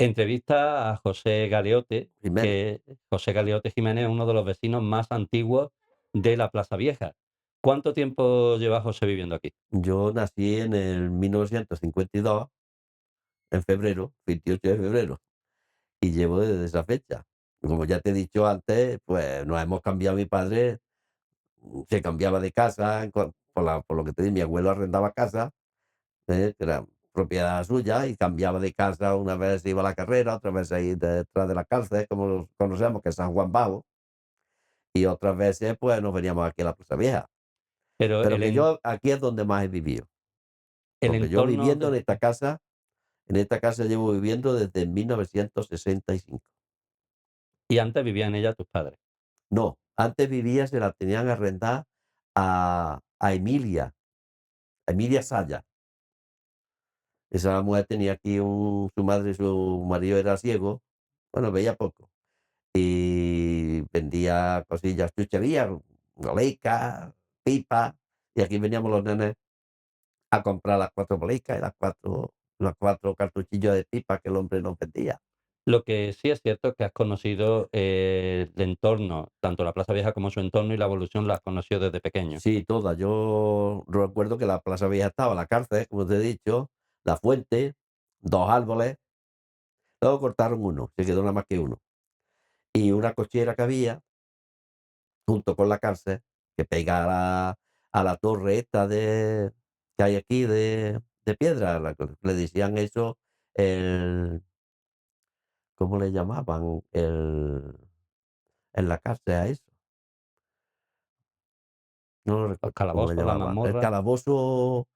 entrevista a José Galeote, Jiménez. que José Galeote Jiménez es uno de los vecinos más antiguos de la Plaza Vieja. ¿Cuánto tiempo lleva José viviendo aquí? Yo nací en el 1952, en febrero, 28 de febrero, y llevo desde esa fecha. Como ya te he dicho antes, pues nos hemos cambiado mi padre, se cambiaba de casa, por lo que te di, mi abuelo arrendaba casa, que era propiedad suya, y cambiaba de casa, una vez iba a la carrera, otra vez ahí detrás de la cárcel, como lo conocemos, que es San Juan Bajo, y otras veces pues nos veníamos aquí a la Plaza Vieja. Pero Pero que yo aquí es donde más he vivido, el porque yo entorno viviendo de en esta casa llevo viviendo desde 1965. y antes vivían en ella tus padres. No, antes vivía, se la tenían arrendada a Emilia Saya. Esa mujer tenía aquí su madre y su marido era ciego, bueno, veía poco, y vendía cosillas, chucherías, boleicas, pipas, y aquí veníamos los nenes a comprar las 4 boleicas y las 4 cartuchillos de pipa que el hombre nos vendía. Lo que sí es cierto es que has conocido, el entorno, tanto la Plaza Vieja como su entorno y la evolución la has conocido desde pequeño. Sí, todas. Yo recuerdo que la Plaza Vieja estaba la cárcel, como te he dicho, la fuente, 2 árboles, luego cortaron uno, se quedó nada más que uno. Y una cochera que había junto con la cárcel, que pega a la torre esta que hay aquí de piedra, le decían eso, el, ¿cómo le llamaban? En la cárcel a eso, no lo Los recuerdo cómo le calabozos, la llamaban. El mazmorra. calabozo.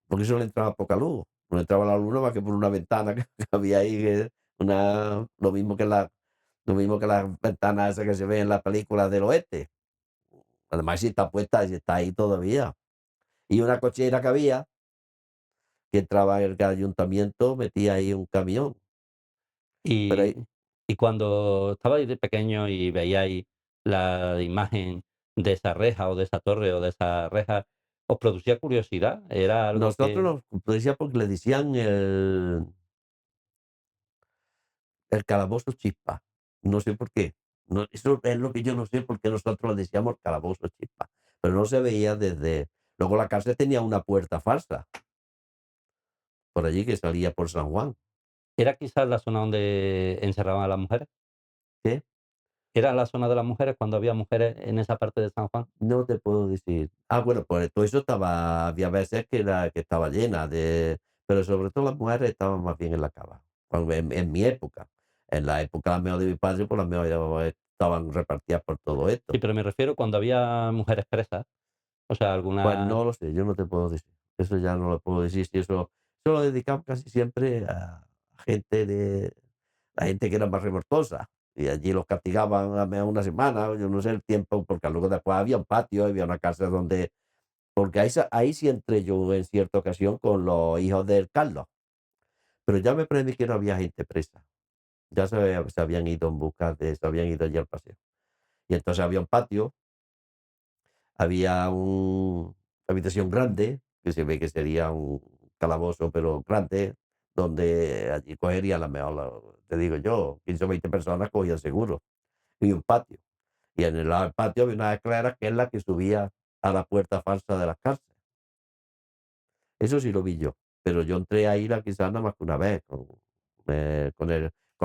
Porque eso le entraba poca luz. No le entraba la luz nada más que por una ventana que había ahí, lo mismo que lo mismo que las ventanas esas que se ven en las películas del oeste. Además, si está puesta, si está ahí todavía. Y una cochera que había, que entraba en el ayuntamiento, metía ahí un camión. Pero ahí, Y y cuando estabais de pequeño y veíais la imagen de esa reja, o de esa torre, o de esa reja, ¿os producía curiosidad? ¿Era algo nosotros que nos decía porque le decían el calabozo chispa. No sé por qué. No, eso es lo que yo no sé por qué nosotros le decíamos calabozo chispa. Pero no se veía desde. Luego la cárcel tenía una puerta falsa por allí que salía por San Juan. era quizás la zona donde encerraban a las mujeres? ¿Qué? ¿Era la zona de las mujeres cuando había mujeres en esa parte de San Juan? No te puedo decir. Ah, bueno, pues todo eso estaba, había veces que estaba llena pero sobre todo las mujeres estaban más bien en la cava. En mi época. En la época a lo mejor de mi padre, pues las mejor ya estaban repartidas por todo Sí, esto. pero me refiero cuando había mujeres presas, o sea, Pues alguna no lo sé, yo no te puedo decir. Eso ya no lo puedo decir. Si eso lo dedicamos casi siempre a gente la gente que era más revoltosa. Y allí los castigaban a una semana, yo no sé el tiempo, porque luego después había un patio, había una casa donde. Porque ahí sí entré yo en cierta ocasión con los hijos del Carlos. Pero ya me prendí que no había gente presa. Ya se habían ido en busca se habían ido allí al paseo. Y entonces había un patio. Había una habitación grande, que se ve que sería un calabozo, pero grande, donde allí cogería la mejor, te digo yo, 15 o 20 personas cogían seguro, y un patio. Y en el lado del patio había una escalera que es la que subía a la puerta falsa de las cárceles. Eso sí lo vi yo, pero yo entré ahí quizás nada más que una vez con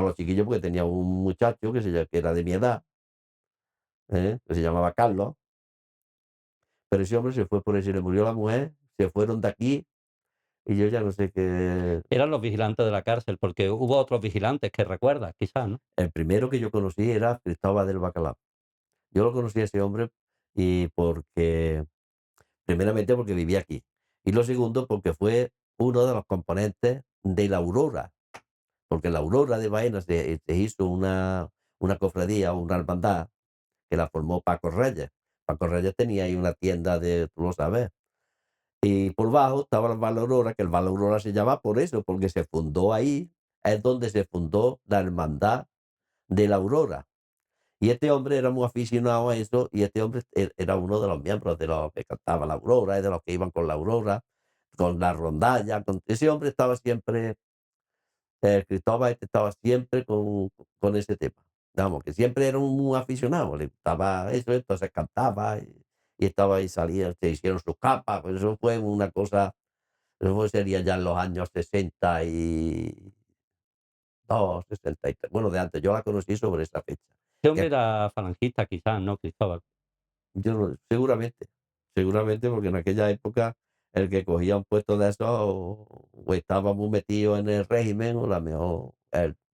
los chiquillos, porque tenía un muchacho que era de mi edad, que se llamaba Carlos, pero ese hombre se fue por eso, y le murió la mujer, se fueron de aquí. Y yo ya no sé qué. eran los vigilantes de la cárcel, porque hubo otros vigilantes que recuerdas, quizás, ¿no? El primero que yo conocí era Cristóbal del Bacalao. Yo lo conocí a ese hombre y primeramente porque vivía aquí. Y lo segundo porque fue uno de los componentes de la Aurora. Porque la Aurora de Baena se hizo una cofradía, una hermandad, que la formó Paco Reyes. Paco Reyes tenía ahí una tienda tú lo sabes. Y por bajo estaba el Val Aurora, que el Val Aurora se llama por eso, porque se fundó ahí, es donde se fundó la hermandad de la Aurora. Y este hombre era muy aficionado a eso, y este hombre era uno de los miembros de los que cantaba la Aurora, y de los que iban con la Aurora, con la rondalla. Ese hombre estaba siempre Cristóbal este estaba siempre con ese tema. Vamos, que siempre era un aficionado, le gustaba eso, entonces cantaba y estaba ahí, salía, se hicieron sus capas, pues eso fue una cosa, eso sería ya en los años 62, 63, bueno, de antes, yo la conocí sobre esa fecha. Ese Que hombre era falangista quizás, ¿no, Cristóbal? yo no seguramente, seguramente, porque en aquella época el que cogía un puesto de esos o estaba muy metido en el régimen o la mejor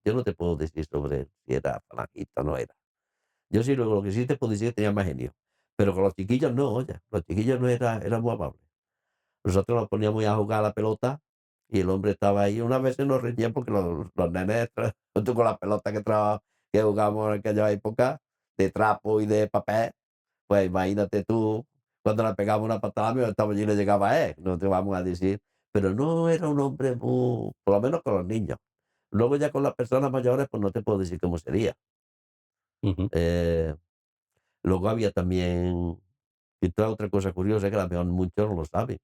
yo no te puedo decir sobre él si era falangista o no era. Yo sí, lo que sí te puedo decir es que tenía más genio, pero con los chiquillos no, oye, los chiquillos no era muy amable. Nosotros nos poníamos a jugar a la pelota y el hombre estaba ahí. Unas veces nos reñían porque los nenes, junto con la pelota que jugábamos en aquella época, de trapo y de papel, pues imagínate tú, cuando le pegaba una patada, mi estaba allí y le llegaba a él, no te vamos a decir. Pero no era un hombre muy, por lo menos con los niños. Luego ya con las personas mayores, pues no te puedo decir cómo sería. Ujú. Eh, Luego había también, y toda otra cosa curiosa que a lo mejor muchos no lo saben.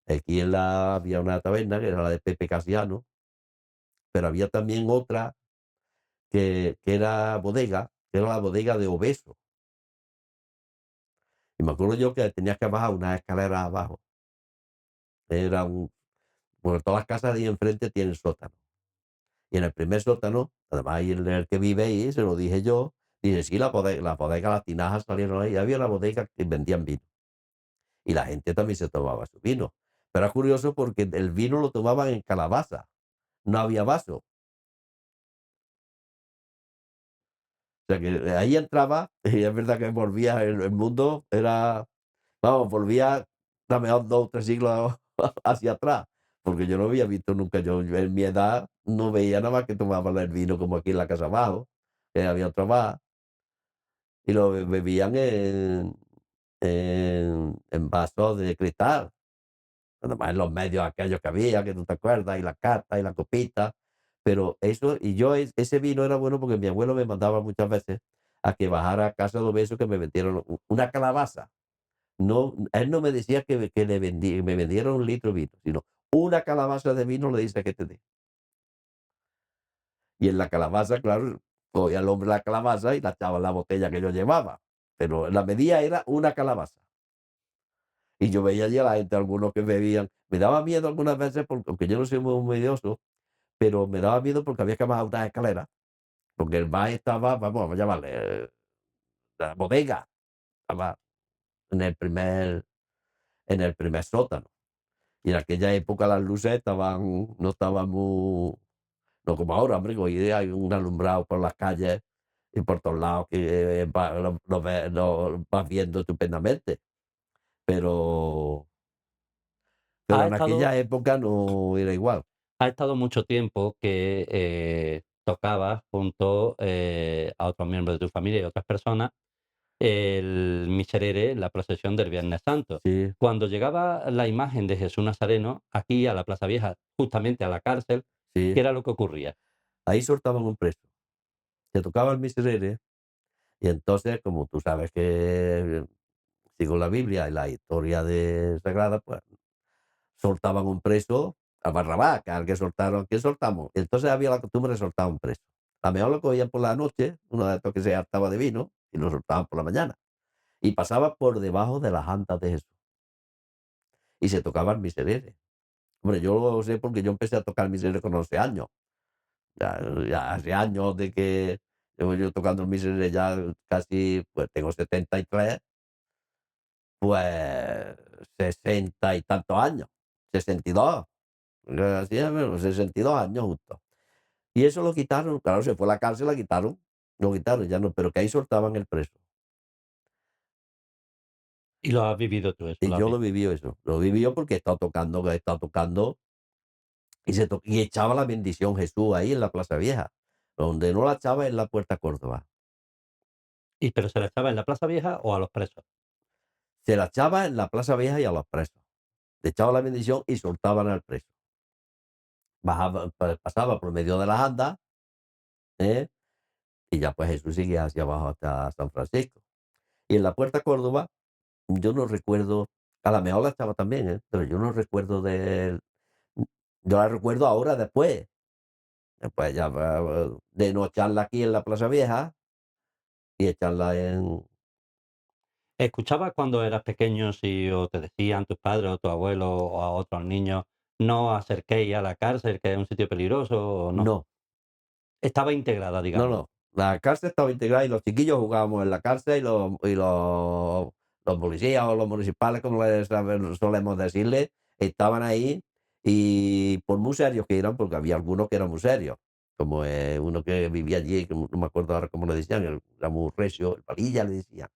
Aquí había una taberna que era la de Pepe Casiano, pero había también otra que era bodega, que era la bodega de Obeso. Y me acuerdo yo que tenías que bajar unas escaleras abajo. Era un Bueno, todas las casas de ahí enfrente tienen sótano. Y en el primer sótano, además ahí en el que vive ahí, se lo dije yo, dice, sí, la bodega, las tinajas salieron ahí. Había una bodega que vendían vino. Y la gente también se tomaba su vino. Pero era curioso porque el vino lo tomaban en calabaza, no había vaso. O sea, que ahí entraba y es verdad que volvía el mundo era, vamos, volvía a lo mejor 2 o 3 siglos hacia atrás, porque yo no había visto nunca, yo en mi edad no veía nada más que tomaban el vino como aquí en la casa abajo, que había otro bar, y lo bebían en vasos de cristal. Además, en los medios aquellos que había, que tú te acuerdas, y la carta y la copita. Pero eso, y yo, ese vino era bueno porque mi abuelo me mandaba muchas veces a que bajara a casa de Obeso que me vendieron una calabaza. No, él no me decía que me vendieron un litro de vino, sino una calabaza de vino le dice que te dé. Y en la calabaza, claro, cogía el hombre la calabaza y la echaba en la botella que yo llevaba. Pero la medida era una calabaza. Y yo veía allí a la gente, algunos que bebían. Me daba miedo algunas veces, porque aunque yo no soy muy medioso, pero me daba miedo porque había que bajar unas escaleras, porque el bar estaba, vamos a llamarle, la bodega, estaba en el primer sótano. Y en aquella época las luces no estaban muy, no como ahora, hombre, que hoy día hay un alumbrado por las calles y por todos lados que lo vas viendo estupendamente. Pero, pero Ha en estado aquella época no era igual. ha estado mucho tiempo que, tocabas junto, a otros miembros de tu familia y otras personas el miserere, la procesión del Viernes Santo. Sí, Cuando llegaba la imagen de Jesús Nazareno, aquí a la Plaza Vieja, justamente a la cárcel, sí. ¿qué era lo que ocurría? Ahí soltaban un preso. Se tocaba el miserere y entonces, como tú sabes que sigo la Biblia y la historia de sagrada, pues soltaban un preso a Barrabás, que al que soltaron, ¿quién soltamos? Entonces había la costumbre de soltar un preso. A lo mejor lo cogían por la noche, uno de estos que se hartaba de vino, y lo soltaban por la mañana. Y pasaba por debajo de las andas de Jesús. Y se tocaba el miserere. Hombre, yo lo sé porque yo empecé a tocar el miserere con 11 años. Ya hace años de que llevo yo tocando el miserere ya casi, pues tengo 73, pues 60 y tantos años, 62. Así es, bueno, 62 años justo. Y eso lo quitaron, claro, se fue a la cárcel, la quitaron, lo quitaron, ya no, pero que ahí soltaban el preso. Y lo has vivido tú eso, Y lo has yo lo visto. viví eso, lo viví yo porque he estado tocando y echaba la bendición Jesús ahí en la Plaza Vieja. Donde no la echaba en la Puerta Córdoba. ¿Y pero se la echaba en la Plaza Vieja o a los presos? Se la echaba en la Plaza Vieja y a los presos. Le echaba la bendición y soltaban al preso. Pasaba por medio de las andas, ¿eh? Y ya pues Jesús seguía hacia abajo hasta San Francisco. Y en la Puerta Córdoba, yo no recuerdo, a la mejor la echaba también, ¿eh? Pero yo no recuerdo de él. Yo la recuerdo ahora después. Después ya de no echarla aquí en la Plaza Vieja y echarla en ¿Escuchabas cuando eras pequeño si o te decían tus padres o tu abuelo o a otros niños, no os acerquéis a la cárcel, que es un sitio peligroso o no? no, Estaba integrada, no, digamos. no. La cárcel estaba integrada y los chiquillos jugábamos en la cárcel los policías o los municipales, como les solemos decirle, estaban ahí y por muy serios que eran, porque había algunos que eran muy serios, como uno que vivía allí, que no me acuerdo ahora cómo le decían, era muy recio, el Palilla le decían,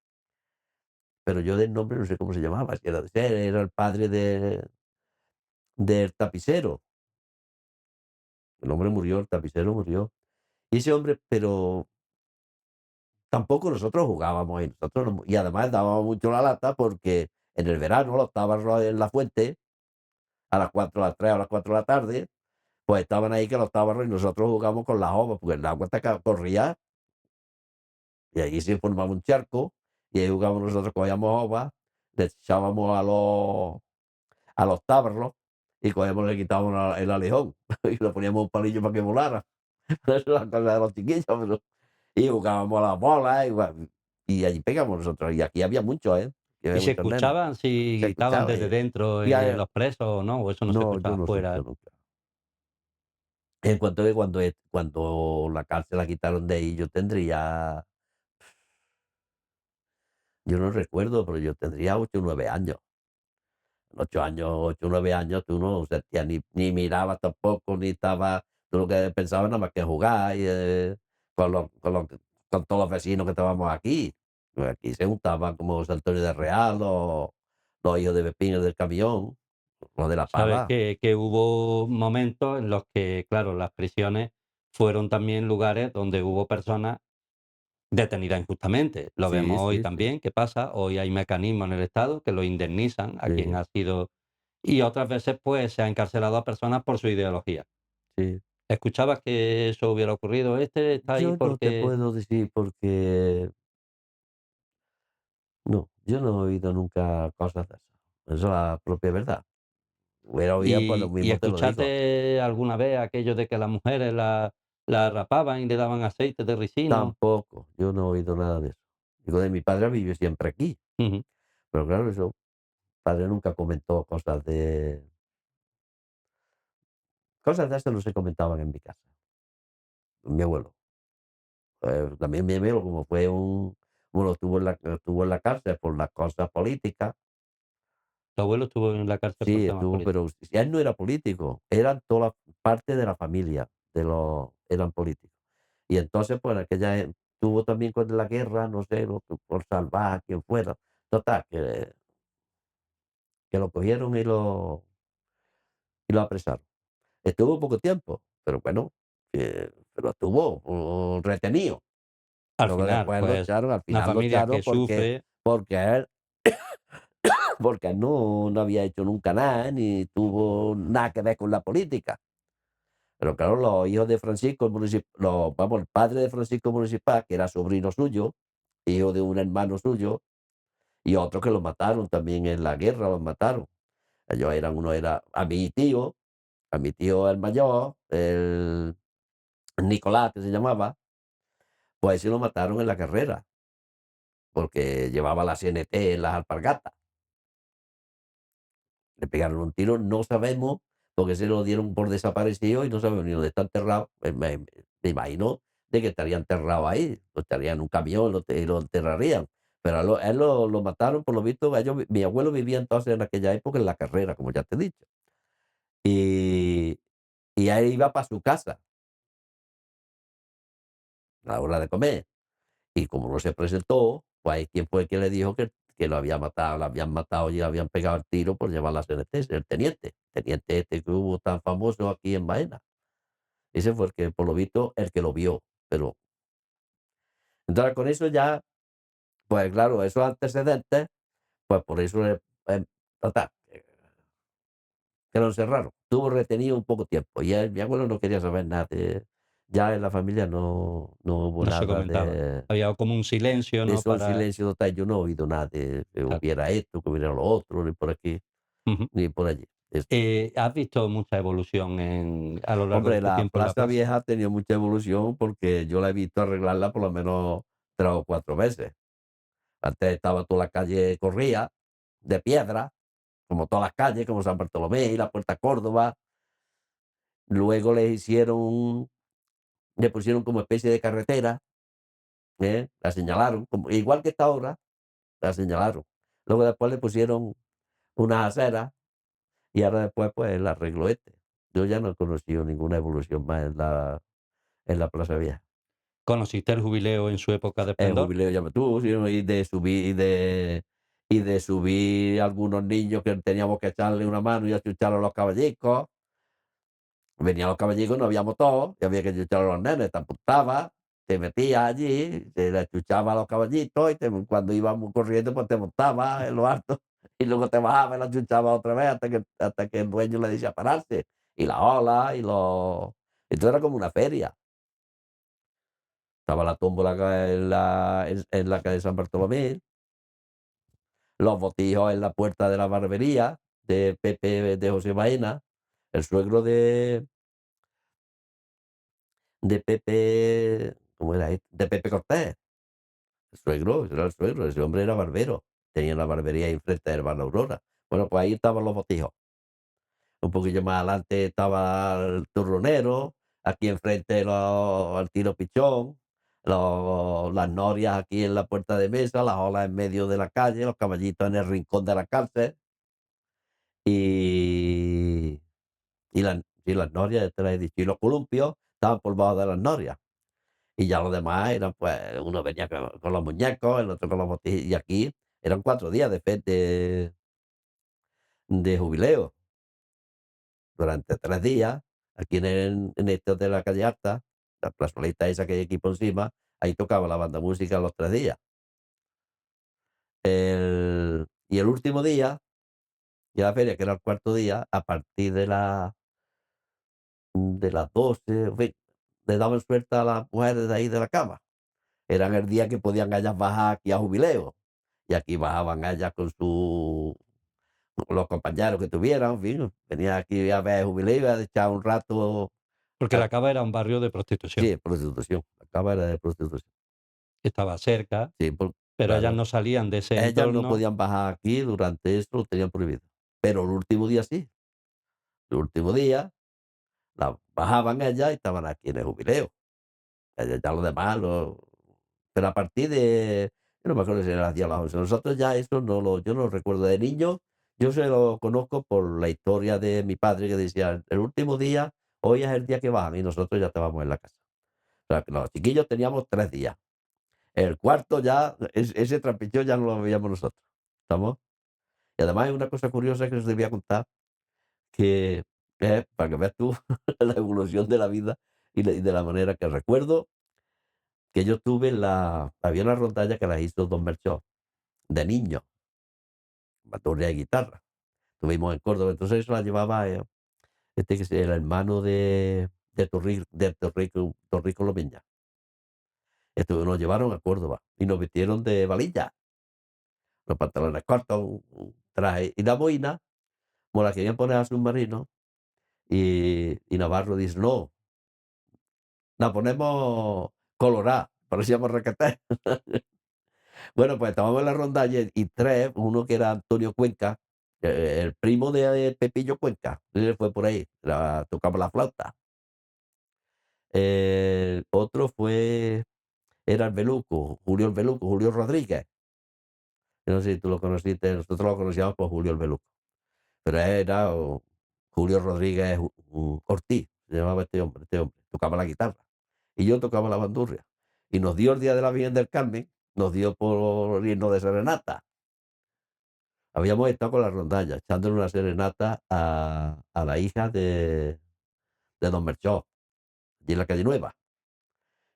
pero yo del nombre no sé cómo se llamaba, si era de ser, era el padre del tapicero. El hombre murió, el tapicero murió. Y ese hombre, pero tampoco nosotros jugábamos ahí, nosotros no y además dábamos mucho la lata porque en el verano los tábanos en la fuente, a las 4, a las 3, a las 4 de la tarde, pues estaban ahí que los tábanos y nosotros jugamos con las ovas, porque el agua corría y ahí se formaba un charco y ahí jugábamos nosotros, cogíamos ovas, le echábamos a los tábanos y cogíamos, le quitábamos el alejón y le poníamos un palillo para que volara. Eso es la cosa de los chiquillos, pero y jugábamos a las bolas, y allí pegamos nosotros, y aquí había muchos, ¿eh? Aquí ¿Y había se muchos nenes. escuchaban si Se gritaban escuchaba, desde dentro, y los presos o no? ¿O eso no se no, yo escuchaba no se fuera? escuchó nunca. En cuanto que cuando la cárcel la quitaron de ahí, yo tendría, yo no recuerdo, pero yo tendría 8 o 9 años. 8 años, 8 o 9 años, tú no sentías ni mirabas tampoco, ni estabas tú lo que pensabas nada más que jugar y, con todos los vecinos que estábamos aquí. Pues aquí se juntaban como José Antonio del Real, los hijos de Pepino del Camión, los de La Sabes Parra. que hubo momentos en los que, claro, las prisiones fueron también lugares donde hubo personas detenidas injustamente. Lo Sí, vemos hoy sí, sí, también, ¿qué pasa? Hoy hay mecanismos en el Estado que lo indemnizan a quien sí, ha sido y otras veces, pues, se ha encarcelado a personas por su ideología. sí. ¿Escuchabas que eso hubiera ocurrido? Este está ahí Yo no te porque puedo decir porque no, yo no he oído nunca cosas de esas. Esa es la propia verdad. Hubiera oído, pues lo y mismo te lo digo. escuchaste alguna vez aquello de que las mujeres la rapaban y le daban aceite de ricino. Tampoco, yo no he oído nada de eso. Digo, de mi padre vivió siempre aquí, Ujú. pero claro, eso, padre nunca comentó cosas de esas no se comentaban en mi casa, mi abuelo. También mi abuelo, como fue bueno, estuvo en la cárcel por las cosas políticas, Tu abuelo estuvo en la cárcel por sí, temas estuvo, políticos. pero él no era político, eran toda parte de la familia, eran políticos. Y entonces, pues, tuvo también con la guerra, no sé, por salvar a quien fuera. Total, que lo cogieron y lo apresaron. Estuvo poco tiempo, pero bueno, pero estuvo retenido. Al Luego final, después lo pues, echaron, al una final lo familia echaron que sufre, porque él, porque él no había hecho nunca nada, ni tuvo nada que ver con la política. Pero claro, los hijos de Francisco, vamos, el padre de Francisco Municipal, que era sobrino suyo, hijo de un hermano suyo, y otros que lo mataron también en la guerra, los mataron. Ellos eran, uno era a mi tío el mayor, el Nicolás, que se llamaba, pues sí lo mataron en la carrera, porque llevaba la CNT en las alpargatas. Le pegaron un tiro, no sabemos, porque se lo dieron por desaparecido y no sabemos ni dónde está enterrado. Me imagino de que estaría enterrado ahí, lo estaría en un camión y lo enterrarían. Pero a él lo mataron, por lo visto, mi abuelo vivía entonces en aquella época en la carrera, como ya te he dicho. Y, y ahí iba para su casa a la hora de comer. Y como no se presentó, pues ahí quién fue el que le dijo que lo habían matado y le habían pegado el tiro por llevar la CNT, el teniente este que hubo tan famoso aquí en Baena. Ese fue el que, por lo visto, el que lo vio. Pero entonces con eso ya, pues claro, esos antecedentes, pues por eso, total, que lo encerraron. Estuvo retenido un poco tiempo y mi abuelo no quería saber nada ya en la familia no hubo no se nada comentaba. Había como un silencio, ¿no? eso en Para silencio total. Yo no he oído nada de que claro. hubiera esto, que hubiera lo otro, ni por aquí, Ujú. ni por allí. Es ¿Has visto mucha evolución a lo largo de hombre, tu la tiempo en la Plaza plaza? Vieja ha tenido mucha evolución porque yo la he visto arreglarla por lo menos 3 o 4 veces. Antes estaba toda la calle corría de piedra, como todas las calles, como San Bartolomé y la Puerta Córdoba. Luego le pusieron como especie de carretera, la señalaron, como igual que está ahora, la señalaron. Luego después le pusieron unas aceras y ahora después, pues, el arreglo este. Yo ya no he conocido ninguna evolución más en la Plaza Vieja. ¿Conociste el Jubileo en su época de El esplendor? jubileo ya me tuvo, sí, y de subir algunos niños que teníamos que echarle una mano y achuchar a los caballicos. Venían los caballicos, no había motor, y había que achuchar a los nenes, te apuntabas, te metías allí, te le achuchaba a los caballitos y cuando íbamos corriendo, pues te montabas en lo alto y luego te bajabas y lo achuchabas otra vez hasta que el dueño le decía pararse. Y la ola y todo era como una feria. Estaba la tómbola en la calle San Bartolomé, los botijos en la puerta de la barbería de Pepe de José Baena, el suegro de Pepe, ¿cómo era de Pepe Cortés, el suegro, ese era el suegro, ese hombre era barbero, tenía la barbería ahí enfrente del bar La Aurora. Bueno, pues ahí estaban los botijos. Un poquillo más adelante estaba el turronero, aquí enfrente el tiro pichón, las norias aquí en la puerta de mesa, las olas en medio de la calle, los caballitos en el rincón de la cárcel y las norias, ya te las he dicho, y los columpios estaban por debajo de las norias. Y ya los demás eran, pues, uno venía con los muñecos, el otro con los botijos, y aquí eran 4 días de jubileo. Durante 3 días, aquí en este de la calle Alta, la plazoleta esa que hay aquí por encima, ahí tocaba la banda música los 3 días. Y el último día de la feria, que era el cuarto día, a partir de las 12, en fin, le daban suelta a las mujeres de ahí de la cama. Eran el día que podían ellas bajar aquí a jubileo. Y aquí bajaban ellas con los compañeros que tuvieran, en fin, venían aquí a ver jubileo, a echar un rato. Porque a- La Cava era un barrio de prostitución. sí, prostitución, la cama era de prostitución. Estaba cerca, Sí, pero ellas claro. no salían de ese Ellas no entorno, podían bajar aquí, durante eso lo tenían prohibido. Pero el último día sí, el último día bajaban ellas y estaban aquí en el jubileo. Ya lo demás, pero a partir yo no me acuerdo si era las 10 o las 11. Nosotros ya eso yo no lo recuerdo de niño. Yo se lo conozco por la historia de mi padre que decía: "El último día, hoy es el día que bajan", y nosotros ya estábamos en la casa. O sea, que los chiquillos teníamos 3 días. El cuarto ya, ese trapicheo ya no lo veíamos nosotros, ¿estamos? Y además hay una cosa curiosa que os debía contar, que para que veas tú la evolución de la vida y de la manera que recuerdo que yo tuve había una rondalla que la hizo Don Melchor, de niño, bandurria de guitarra. Tuvimos en Córdoba, entonces eso la llevaba, que es el hermano de Torrico Lomeña. Nos llevaron a Córdoba y nos vistieron de valilla, los pantalones cortos, un traje y la boina, como la querían poner a Submarino, y Navarro dice: "No, la ponemos colorada", parecíamos Requeté. Bueno, pues estábamos en la rondalla y 3, uno que era Antonio Cuenca, el primo de Pepillo Cuenca, él fue por ahí, tocaba la flauta. Otro era el Beluco, Julio Rodríguez. Yo no sé si tú lo conociste, nosotros lo conocíamos por Julio el Beluco, pero él era Julio Rodríguez Ortiz, se llamaba este hombre, tocaba la guitarra. Y yo tocaba la bandurria. Y nos dio el día de la Virgen del Carmen, nos dio por irnos de serenata. Habíamos estado con la rondalla, echándole una serenata a la hija de Don Melchor, allí en la calle Nueva.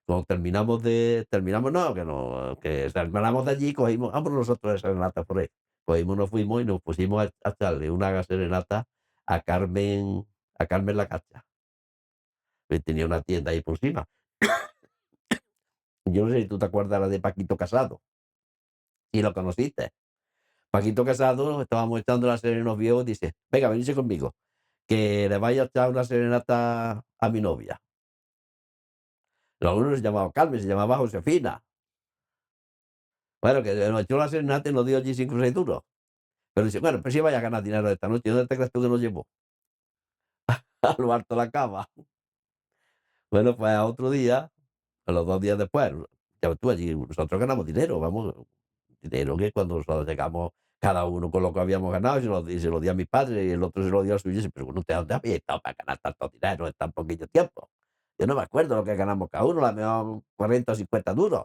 Cuando terminamos no, que terminamos de allí, cogimos, vamos nosotros de serenata por ahí. Cogimos, nos fuimos y nos pusimos a echarle una serenata a Carmen la Cacha, que tenía una tienda ahí por encima. Yo no sé si tú te acuerdas la de Paquito Casado, si lo conociste. Paquito Casado, estábamos echando la serenata unos viejos, dice: "Venga, venirse conmigo, que le vaya a echar una serenata a mi novia". Uno se llamaba Carmen, se llamaba Josefina. Bueno, que nos echó la serenata y nos dio allí 5 o 6 duros. Pero dice: "Bueno, pues si vaya a ganar dinero esta noche, ¿dónde te crees tú que nos llevó?". A lo alto de la cama. Bueno, pues a otro día, a los 2 días después, ya ves tú, allí nosotros ganamos dinero, vamos, dinero que cuando nosotros llegamos, cada uno con lo que habíamos ganado, y se lo dio a mi padre, y el otro se lo dio a suyo, y dice: "Pero bueno, ¿usted dónde había estado para ganar tanto dinero en tan poquito tiempo?". Yo no me acuerdo lo que ganamos cada uno, a lo mejor 40 o 50 duros,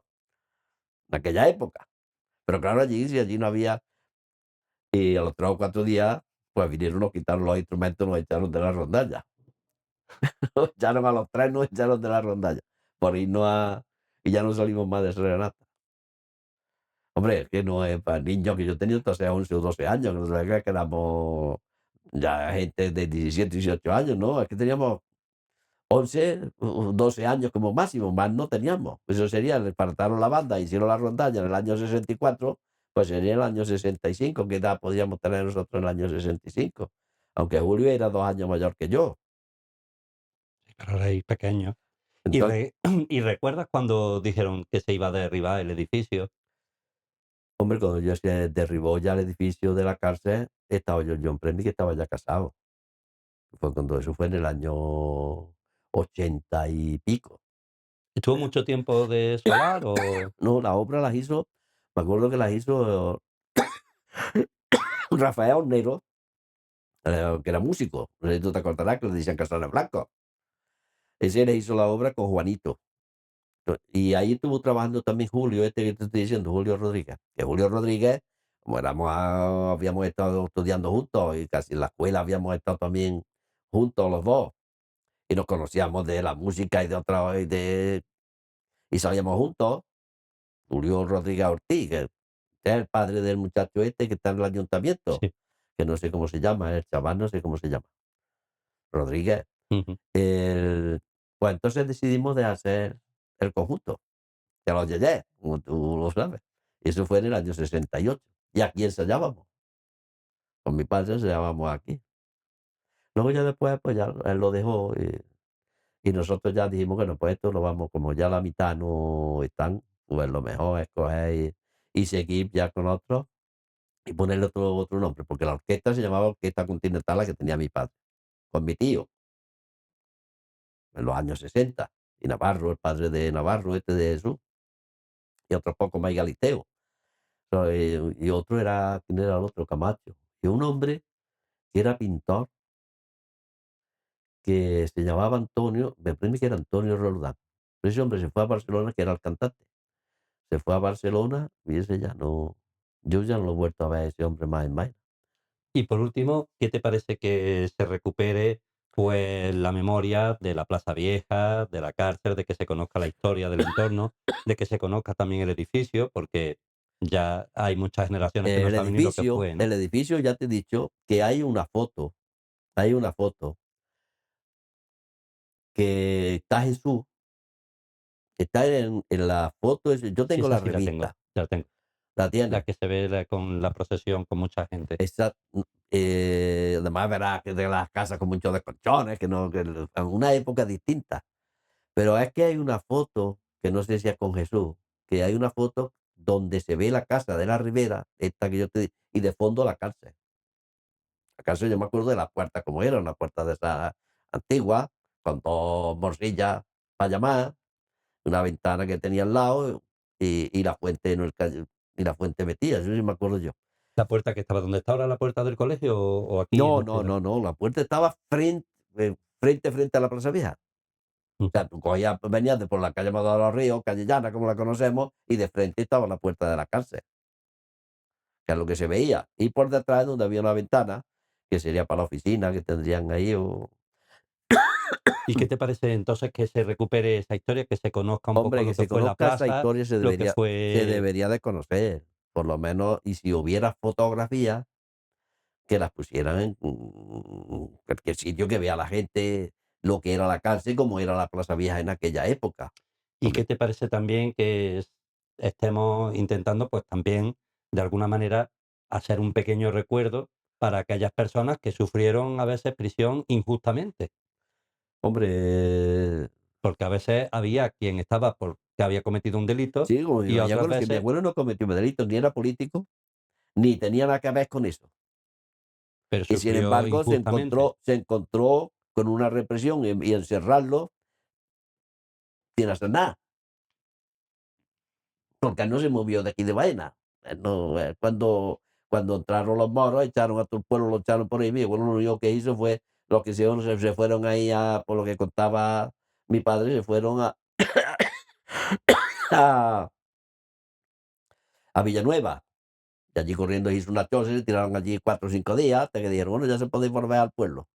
en aquella época. Pero claro, allí, si allí no había, y a los 3 o 4 días, pues vinieron, nos quitaron los instrumentos, nos echaron de la rondalla. Nos echaron a los 3, nos echaron de la rondalla, por irnos a, y ya no salimos más de serenata. Hombre, es que no es para niños, que yo tenía entonces 11 o 12 años, que no se crea que éramos ya gente de 17, 18 años, ¿no? Es que teníamos 11 o 12 años como máximo, más no teníamos. Eso sería, repartaron la banda, hicieron la rondalla en el año 64, pues sería el año 65, ¿qué edad podíamos tener nosotros en el año 65? Aunque Julio era 2 años mayor que yo. Sí, pero erais pequeños. ¿Y Entonces, y recuerdas cuando dijeron que se iba a derribar el edificio? hombre, cuando ya se derribó ya el edificio de la cárcel, estaba yo en John Premio, que estaba ya casado. Fue cuando eso fue en el año 80 y pico. ¿Estuvo mucho tiempo de solar o? No, la obra las hizo, me acuerdo que las hizo Rafael Hornero, que era músico. No sé si tú te acordarás que le decían Castaño Blanco. Ese le hizo la obra con Juanito. Y ahí estuvo trabajando también Julio, este que te estoy diciendo, Julio Rodríguez. Que Julio Rodríguez, como habíamos estado estudiando juntos y casi en la escuela habíamos estado también juntos los dos. Y nos conocíamos de la música y de otra, y salíamos juntos. Julio Rodríguez Ortiz, que es el padre del muchacho este que está en el ayuntamiento, Sí. que no sé cómo se llama, el chaval no sé cómo se llama, Rodríguez. Ujú. El Pues entonces decidimos de hacer el conjunto, de los Yeyés, como tú lo sabes. Y eso fue en el año 68. Y aquí ensayábamos, con mi padre ensayábamos aquí. Luego ya después, pues ya él lo dejó, y nosotros ya dijimos: "Bueno, pues esto lo vamos, como ya la mitad no están, pues lo mejor es coger y seguir ya con otros y ponerle otro nombre", porque la orquesta se llamaba Orquesta Continental, la que tenía mi padre, con mi tío, en los años 60, y Navarro, el padre de Navarro, este de Jesús, y otros pocos más, y Galisteo. Y otro era, ¿quién era el otro? Camacho. Y un hombre que era pintor, que se llamaba Antonio, me parece que era Antonio Roldán. Pero ese hombre se fue a Barcelona, que era el cantante. Se fue a Barcelona y ese ya no, yo ya no lo he vuelto a ver a ese hombre más en más. Y por último, ¿qué te parece que se recupere, pues, la memoria de la Plaza Vieja, de la cárcel, de que se conozca la historia del entorno, de que se conozca también el edificio? Porque ya hay muchas generaciones que no El saben ni lo que edificio fue, ¿no? el edificio, ya te he dicho que hay una foto que está Jesús, está en la foto, yo Sí, tengo esa la sí la tengo, revista, la tengo. ¿la La tienes? que se ve con la procesión con mucha gente. Esa, además verás que de las casas con muchos de colchones, que no, que en una época distinta. Pero es que hay una foto, que no sé si es con Jesús, que hay una foto donde se ve la casa de la Ribera, esta que yo te di, y de fondo la cárcel. La cárcel, yo me acuerdo de la puerta como era, una puerta de esa antigua, con 2 morcillas para llamar, una ventana que tenía al lado, y la fuente en el calle, y la fuente metida, eso sí me acuerdo yo. ¿La puerta que estaba donde está ahora la puerta del colegio o aquí en No, este no, lado? no, no, la puerta estaba frente a la Plaza Vieja. O Ujú. sea, tú cogías, venías de por la calle Amador de los Ríos, calle Llana, como la conocemos, y de frente estaba la puerta de la cárcel, que es lo que se veía. Y por detrás, donde había una ventana, que sería para la oficina que tendrían ahí, o ¿Y qué te parece entonces que se recupere esa historia, que se conozca un poco hombre, que lo que se fue la conozca esa plaza, historia, lo que se fue. debería de conocer, por lo menos, y si hubiera fotografías, que las pusieran en cualquier sitio, que vea la gente lo que era la cárcel, cómo era la Plaza Vieja en aquella época. ¿Y qué Hombre, te parece también que estemos intentando, pues también, de alguna manera, a ser un pequeño recuerdo para aquellas personas que sufrieron a veces prisión injustamente, Hombre, porque a veces había quien estaba porque había cometido un delito sí, como y mi otras abuelo, si mi veces, abuelo no cometió delitos, ni era político, ni tenía nada que ver con eso. pero Y sin sufrió embargo, injustamente. se encontró con una represión y encerrarlo sin hacer nada, porque él no se movió de aquí de Baena. Él no, cuando entraron los moros, echaron a todo el pueblo, lo echaron por ahí. Mi abuelo lo único que hizo fue, los que se fueron ahí, por lo que contaba mi padre, se fueron a, a Villanueva. Y allí corriendo hizo una choza y se tiraron allí 4 o 5 días hasta que dijeron, bueno, ya se puede volver al pueblo.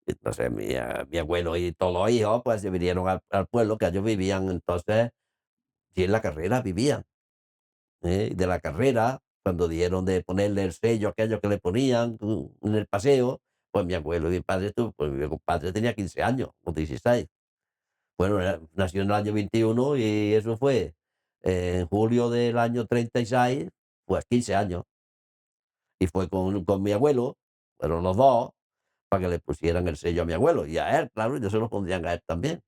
Entonces mi abuelo y todos los hijos pues se vinieron al pueblo que ellos vivían entonces, y en la Carrera vivían. Y de la Carrera, cuando dieron de ponerle el sello aquello que le ponían en el paseo, pues mi abuelo y mi padre, pues mi compadre tenía 15 años o 16. Bueno, nació en el año 21 y eso fue en julio del año 36, pues 15 años. Y fue con mi abuelo, fueron los dos, para que le pusieran el sello a mi abuelo. Y a él, claro, ellos se lo pondrían a él también.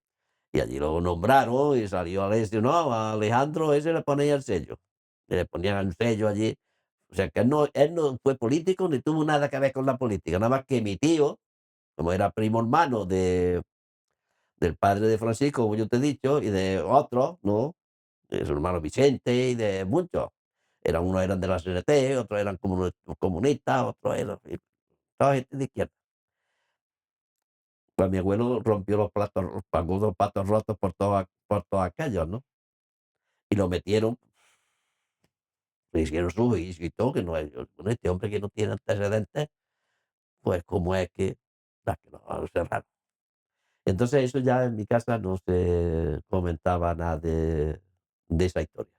Y allí lo nombraron y salió Alessio, no, a Alejandro ese le ponía el sello. Y le ponían el sello allí. O sea que él no fue político ni tuvo nada que ver con la política. Nada más que mi tío, como era primo hermano del padre de Francisco, como yo te he dicho, y de otros, ¿no? De su hermano Vicente y de muchos. Unos eran de la CNT, otros eran comunistas, otros eran toda gente de izquierda. Pues mi abuelo rompió pagó los platos rotos por todos aquellos, ¿no? Y lo metieron, le hicieron su juicio y todo, que no es, bueno, este hombre que no tiene antecedentes, pues cómo es que, que lo van a cerrar. Entonces eso ya en mi casa no se comentaba nada de esa historia.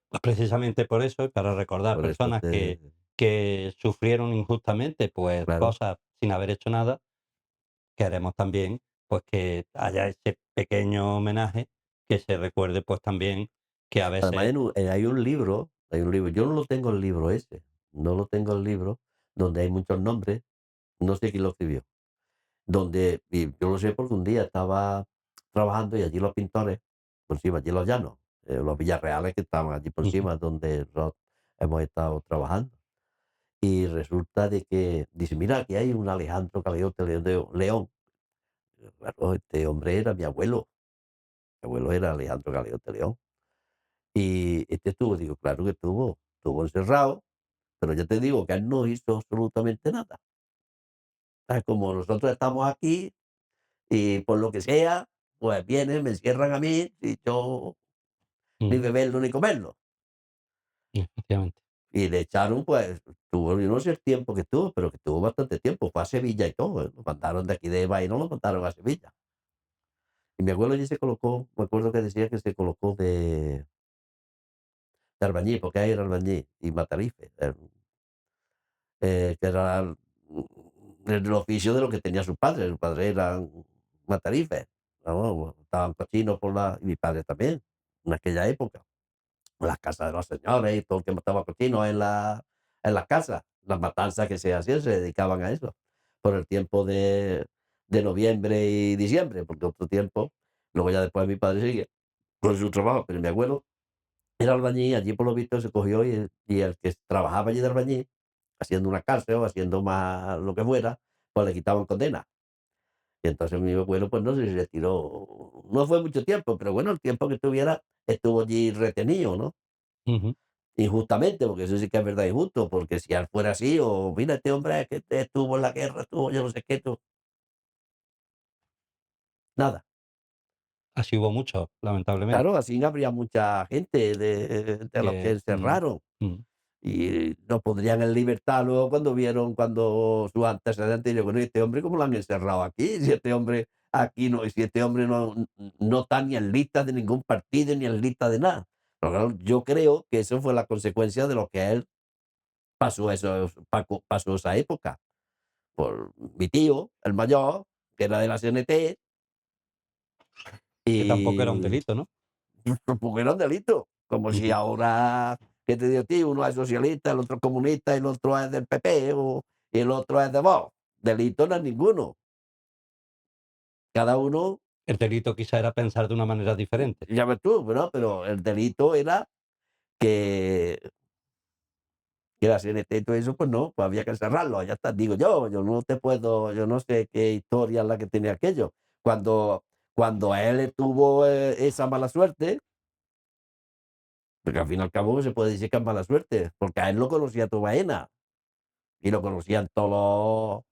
Pues precisamente por eso, y para recordar Por eso personas te, que sufrieron injustamente, pues claro. cosas sin haber hecho nada, queremos también, pues que haya ese pequeño homenaje, que se recuerde, pues también que a Además veces hay un libro, yo no lo tengo el libro ese, no lo tengo el libro, donde hay muchos nombres, no sé quién lo escribió. Donde, y yo lo sé porque un día estaba trabajando y allí los pintores, por encima, allí los llanos, los villarreales que estaban allí por ujú, encima, donde nosotros hemos estado trabajando. Y resulta de que dice, mira, aquí hay un Alejandro Galeote León. Claro, este hombre era mi abuelo era Alejandro Galeote León. Y este estuvo, digo, claro que estuvo encerrado, pero ya te digo que él no hizo absolutamente nada. Como nosotros estamos aquí, y por lo que sea, pues vienen, me encierran a mí y yo ni ujú, beberlo ni comerlo. efectivamente. Y le echaron, pues, yo no sé el tiempo que estuvo, pero que estuvo bastante tiempo. Fue a Sevilla y todo. Lo mandaron de aquí de Bairro, lo mandaron a Sevilla. Y mi abuelo allí se colocó, me acuerdo que decía que se colocó de albañil, porque ahí era albañil y matarife, que era el oficio de lo que tenía su padre. Su padre era matarife. Vamos, estaban cochinos y mi padre también, en aquella época. Las casas de los señores y todo el que mataba cochinos en las casas. Las matanzas que se hacían se dedicaban a eso, por el tiempo de noviembre y diciembre, porque otro tiempo, luego ya después mi padre sigue con su trabajo, pero mi abuelo era albañil, allí por lo visto se cogió y el que trabajaba allí de albañil, haciendo una cárcel o haciendo más lo que fuera, pues le quitaban condena. Y entonces mi abuelo, pues no sé si se tiró, no fue mucho tiempo, pero bueno, el tiempo que estuviera, estuvo allí retenido, ¿no? Ujú. Injustamente, porque eso sí que es verdad injusto, porque si él fuera así, o mira, este hombre que estuvo en la guerra, estuvo yo no sé qué, nada. Así hubo mucho, lamentablemente, Claro, así habría mucha gente de los que que encerraron mm, y no pondrían en libertad luego cuando sus antecedentes, y yo, bueno, ¿y este hombre cómo lo han encerrado aquí? Si este hombre aquí no, si este hombre no está ni en lista de ningún partido, ni en lista de nada. Pero claro, yo creo que eso fue la consecuencia de lo que él pasó esa época. Por mi tío, el mayor, que era de la CNT, que tampoco era un y delito, ¿no? porque era un delito. Como si Ujú. ahora ¿Qué te digo a ti? Uno es socialista, el otro comunista, el otro es del PP y el otro es de Vox. Delito no es ninguno. Cada uno, El delito quizá era pensar de una manera diferente. ya ves tú, ¿no? Pero el delito era que, que la CNT y todo eso, pues no, pues había que cerrarlo, ya está. Digo yo no te puedo, yo no sé qué historia es la que tenía aquello. Cuando él tuvo esa mala suerte, porque al fin y al cabo se puede decir que es mala suerte, porque a él lo conocía tu Baena y lo conocían todos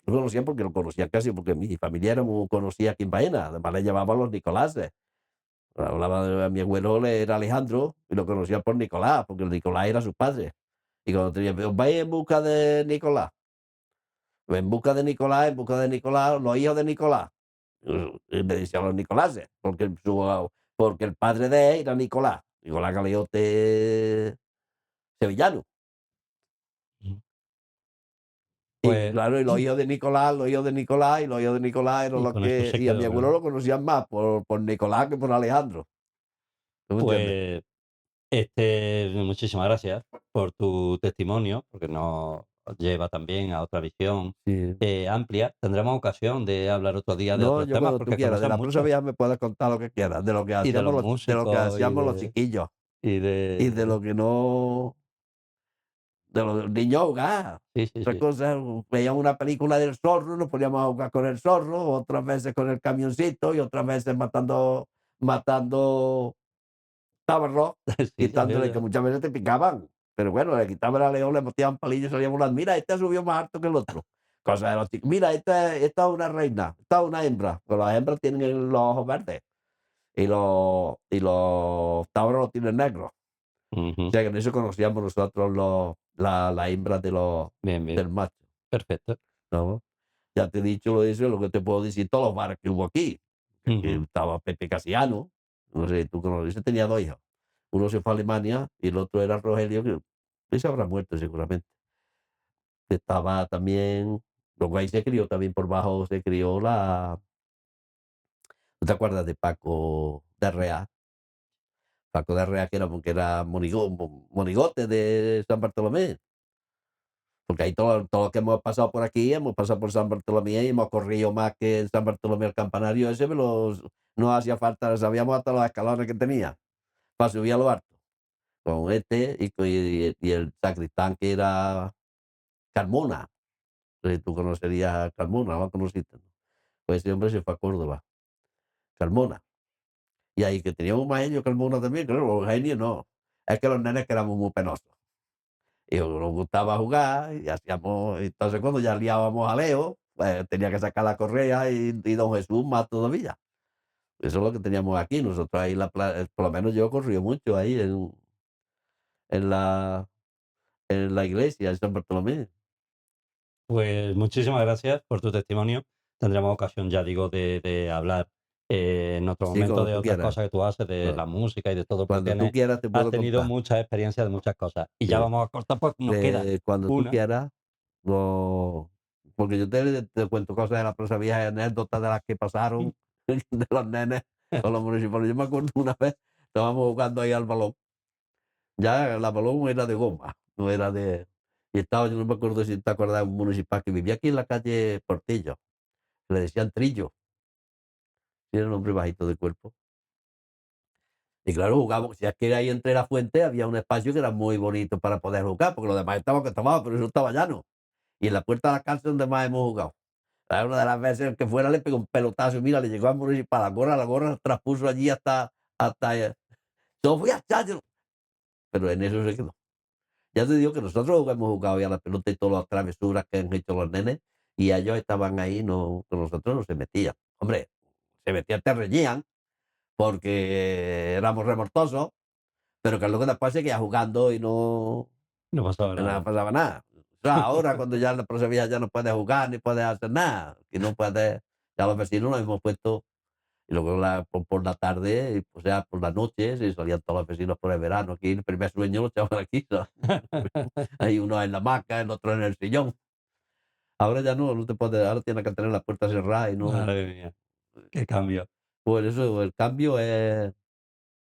lo conocían porque lo conocían casi, porque mi familia era muy conocida aquí en Baena, además le llamaban los Nicoláses. Hablaba de mi abuelo, era Alejandro, y lo conocían por Nicolás, porque el Nicolás era su padre. Y cuando tenía, vais en busca de Nicolás, en busca de Nicolás, en busca de Nicolás, los hijos de Nicolás. Y le decían los Nicoláses, porque el padre de él era Nicolás, Nicolás Galeote sevillano. Ujú. Y Pues, claro, y los hijos de Nicolás, los hijos de Nicolás, y los hijos de Nicolás eran y los con eso que. se Y a mi quedó, abuelo ¿verdad? lo conocían más por Nicolás que por Alejandro. ¿Tú me entiendes? Pues, muchísimas gracias por tu testimonio, porque nos lleva también a otra visión, Sí. amplia. Tendremos ocasión de hablar otro día de No, otros yo temas, cuando tú porque quieras. De conoces la próxima mucho, vez me puedes contar lo que quieras, y de los de lo que músicos, hacíamos los chiquillos, y y de de lo que no, de los niños jugar. sí, sí, Otra sí. cosa, veíamos una película del zorro, nos poníamos a jugar con el zorro, otras veces con el camioncito y otras veces matando tábanos, Sí, ya veo, quitándole que ya. muchas veces te picaban. Pero bueno, le quitaban al león, le metían palillos y salía volando. Mira, este subió más alto que el otro. Cosa de los chicos. Mira, esta es una reina, esta es una hembra. Pues las hembras tienen los ojos verdes y los tábanos los tienen negros. O Ujú. sea que en eso conocíamos nosotros la hembra Bien, bien, del macho. perfecto. ¿No? Ya te he dicho lo de eso, lo que te puedo decir, todos los bares que hubo aquí. Aquí Ujú. estaba Pepe Casiano, no sé, tú conoces, ese tenía dos hijos. Uno se fue a Alemania y el otro era Rogelio, que ese habrá muerto seguramente. Estaba también, luego ahí se crió también por bajo, se crió ¿tú te acuerdas de Paco de Rea? Paco de Rea, que era monigote de San Bartolomé. Porque ahí todo lo que hemos pasado por aquí, hemos pasado por San Bartolomé y hemos corrido más que en San Bartolomé el campanario ese, no hacía falta, sabíamos hasta los escalones que tenía para subir a lo alto. Con este y el sacristán que era Carmona. Tú conocerías a Carmona, ¿no lo conociste? ¿No? Pues ese hombre se fue a Córdoba, Carmona. Y ahí que teníamos más genio Carmona también, claro, los genios no. Es que los nenes que éramos muy penosos. Y nos gustaba jugar y hacíamos, entonces cuando ya liábamos a Leo, pues tenía que sacar la correa y don Jesús más todavía. Eso es lo que teníamos aquí. Nosotros ahí, por lo menos yo corrí mucho ahí en la, en la iglesia de San Bartolomé. Pues muchísimas gracias por tu testimonio. Tendremos ocasión, ya digo, de hablar en otro Sí, momento cuando de tú otras quieras. cosas que tú haces, de No, la música y de todo, porque cuando tú quieras te has puedo tenido contar. muchas experiencias de muchas cosas. Y ya Sí. vamos a cortar, pues nos queda Cuando tú una. quieras, no, porque yo te cuento cosas de la prosa vieja, anécdotas de las que pasaron de los nenes con los municipales. Yo me acuerdo una vez, estábamos jugando ahí al balón. Ya la balón era de goma, no era de. Y estaba, yo no me acuerdo si te acuerdas, un municipal que vivía aquí en la calle Portillo, le decían Trillo, y era un hombre bajito de cuerpo. Y claro, jugamos, si es que ahí entre la fuente había un espacio que era muy bonito para poder jugar, porque los demás estaban que tomaban, pero eso estaba llano. Y en la puerta de la cárcel donde más hemos jugado. Una de las veces que fuera le pegó un pelotazo y mira, le llegó al municipal, la gorra transpuso allí hasta yo fui a echarlo, pero en eso se quedó. Ya te digo que nosotros hemos jugado ya la pelota y todas las travesuras que han hecho los nenes, y ellos estaban ahí, no, con nosotros no se metían. Hombre, se metían, te reñían, porque éramos remortosos, pero que es lo que después seguía jugando y No pasaba no nada. pasaba nada. O sea, ahora cuando ya la prosevilla ya no puede jugar ni puede hacer nada, que no puede, ya los vecinos nos hemos puesto, y luego por la tarde, o sea, por la noche, se salían todos los vecinos por el verano. Aquí el primer sueño lo echaban aquí, ¿no? Hay uno en la hamaca, el otro en el sillón. Ahora ya no, no te puede, ahora tienes que tener la puerta cerrada y no. Madre mía, qué cambio. Por eso el cambio es.